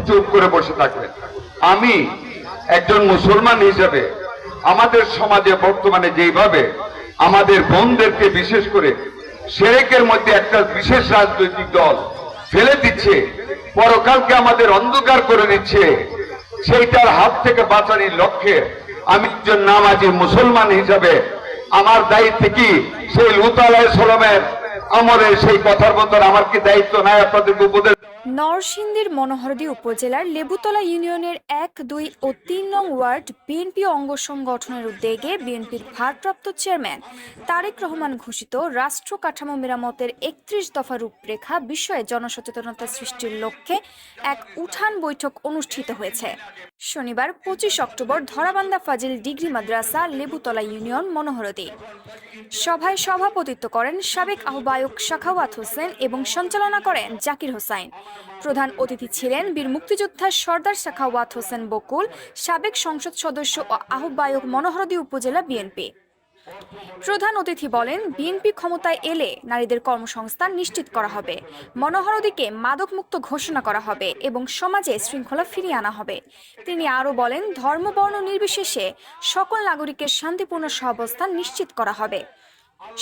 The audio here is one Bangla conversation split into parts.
চুপ করে বসে থাকবেন। আমি একজন মুসলমান হিসেবে আমাদের সমাজে বর্তমানে যেইভাবে আমাদের বোনদেরকে বিশেষ করে শিরকের মধ্যে একটা বিশেষ রাজনৈতিক দল ফেলে দিচ্ছে, পরকালকে আমাদের অন্ধকার করে দিচ্ছে, সেইটার হাত থেকে বাঁচানোর লক্ষ্যে আমি একজন নামাজি মুসলমান হিসাবে আমার দায়িত্ব কি সেই লূত আলাইহিস সালামের আমলের সেই কথার মতন আমার কি দায়িত্ব নাই আপনাদেরকে উপদেশ? নরসিংদীর মনোহরদী উপজেলার লেবুতলা ইউনিয়নের ১, ২ ও ৩ নং ওয়ার্ড বিএনপি অঙ্গ সংগঠনের উদ্যোগে বিএনপির ভারপ্রাপ্ত চেয়ারম্যান তারেক রহমান ঘোষিত রাষ্ট্র কাঠামো মেরামতের ৩১ দফা রূপরেখা বিষয়ে জনসচেতনতা সৃষ্টির লক্ষ্যে এক উঠান বৈঠক অনুষ্ঠিত হয়েছে। শনিবার ২৫ অক্টোবর ধরাবান্ধা ফাজিল ডিগ্রি মাদ্রাসা লেবুতলা ইউনিয়ন মনোহরদী। সভায় সভাপতিত্ব করেন সাবেক আহ্বায়ক সাখাওয়াত হোসেন এবং সঞ্চালনা করেন জাকির হোসাইন। প্রধান অতিথি ছিলেন বীর মুক্তিযোদ্ধা সর্দার সাখাওয়াত হোসেন বকুল, সাবেক সংসদ সদস্য ও আহ্বায়ক মনোহরদী উপজেলা বিএনপি। প্রধান অতিথি বলেন, বিএনপি ক্ষমতায় এলে নারীদের কর্মসংস্থান নিশ্চিত করা হবে, মনোহরদীকে মাদকমুক্ত ঘোষণা করা হবে এবং সমাজে শৃঙ্খলা ফিরিয়ে আনা হবে। তিনি আরও বলেন, ধর্ম বর্ণ নির্বিশেষে সকল নাগরিকের শান্তিপূর্ণ সহাবস্থান নিশ্চিত করা হবে।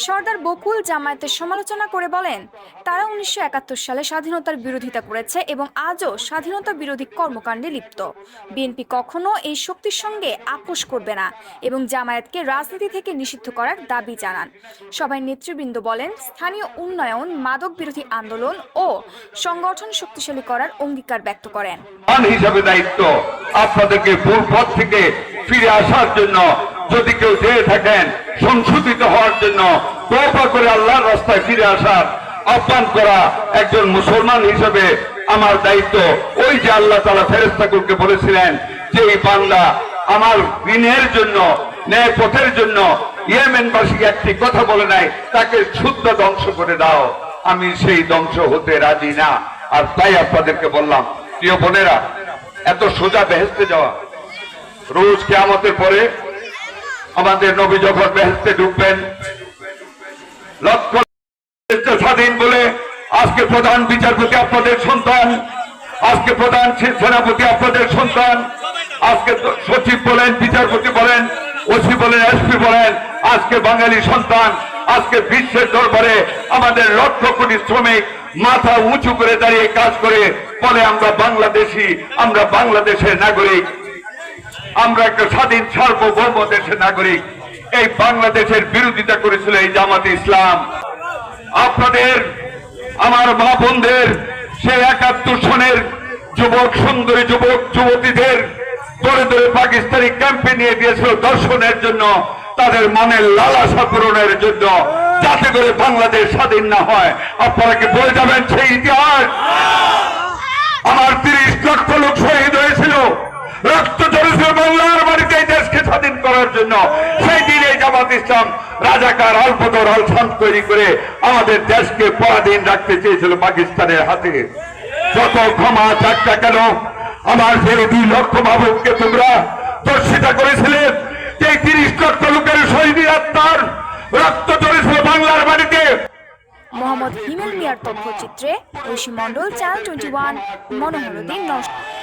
সর্দার বকুল জামায়াতের সমালোচনা করে বলেন, তারা ১৯৭১ সালে স্বাধীনতার বিরোধিতা করেছে এবং আজও স্বাধীনতা বিরোধী কর্মকাণ্ডে লিপ্ত। বিএনপি কখনো এই শক্তির সঙ্গে আপোষ করবে না এবং জামায়াতকে রাজনীতি থেকে নিষিদ্ধ করার দাবি জানান। সভায় নেতৃবৃন্দ বলেন, স্থানীয় উন্নয়ন, মাদক বিরোধী আন্দোলন ও সংগঠন শক্তিশালী করার অঙ্গীকার ব্যক্ত করেন। হিসাবে দায়িত্ব আপনাদেরকে ভুল পথ থেকে ফিরে আসার জন্য, যদি কেউ চেয়ে থাকেন সংশোধিত হওয়ার জন্য, তওবা করে আল্লাহর রাস্তায় ফিরে আসার আহ্বান করা একজন মুসলমান হিসেবে আমার দায়িত্ব। ওই যে আল্লাহ তাআলা ফেরেশতাগুলোকে বলেছিলেন যে এই বান্দা আমার দিনের জন্য, ন্যায় পথের জন্য ইয়েমেনবাসীকে একটি কথা বলে নাই, তাকে শুদ্ধ ধ্বংস করে দাও। আমি সেই ধ্বংস হতে রাজি না। আর তাই আপনাদেরকে বললাম, প্রিয় বোনেরা, এত সোজা বেহেশতে যাওয়া, রোজ কিয়ামতের পরে আমাদের নবী যখন বেহেশতে ঢুকবেন, লক্ষ স্বাধীন বলে আজকে প্রধান বিচারপতি আপনাদের সন্তান, আজকে প্রধান সেনাপতি আপনাদের সন্তান, আজকে সচিব বলেন, বিচারপতি বলেন, ওসি বলেন, এসপি বলেন, আজকে বাঙালি সন্তান। আজকে বিশ্বের দরবারে আমাদের লক্ষ কোটি শ্রমিক মাথা উঁচু করে দাঁড়িয়ে কাজ করে বলে আমরা বাংলাদেশি, আমরা বাংলাদেশের নাগরিক, আমরা একটা স্বাধীন সার্বভৌম দেশের নাগরিক। এই বাংলাদেশের বিরোধিতা করেছিল এই জামাতে ইসলাম। আপনাদের, আমার মা বোনদের, সেই ৭১ সনের যুবক সুন্দরী যুবক যুবতীদের ধরে ধরে পাকিস্তানি ক্যাম্পে নিয়ে দিয়েছিল দর্শনের জন্য, তাদের মনের লালসা পূরণের জন্য, যাতে করে বাংলাদেশ স্বাধীন না হয়। আপনারা কি বলে যাবেন সেই ইতিহাস? আমার ৩০ লক্ষ লোক শহীদ হয়েছিল, রক্ত ঝরেছিল বাংলার বাড়িতে এই দেশকে স্বাধীন করার জন্য। সেই দিন এই জামাত ইসলাম রাজাকার আলবদর আলসান তৈরি করে আমাদের দেশকে পরাধীন রাখতে চেয়েছিল পাকিস্তানের হাতে। যত ক্ষমা চাক না কেন, আমার সেই ২ লক্ষ ভাবুককে তোমরা দর্শিতা করেছিলে। এই ৩০ লক্ষ লোকের শহীদের আত্মার রক্ত ঝরেছিল বাংলার বাড়িতে। মোহাম্মদ হিমেল মিয়ার তথ্যচিত্রে ঐশী মণ্ডল, চ্যানেল 21, মনোহরদী, নরসিংদী।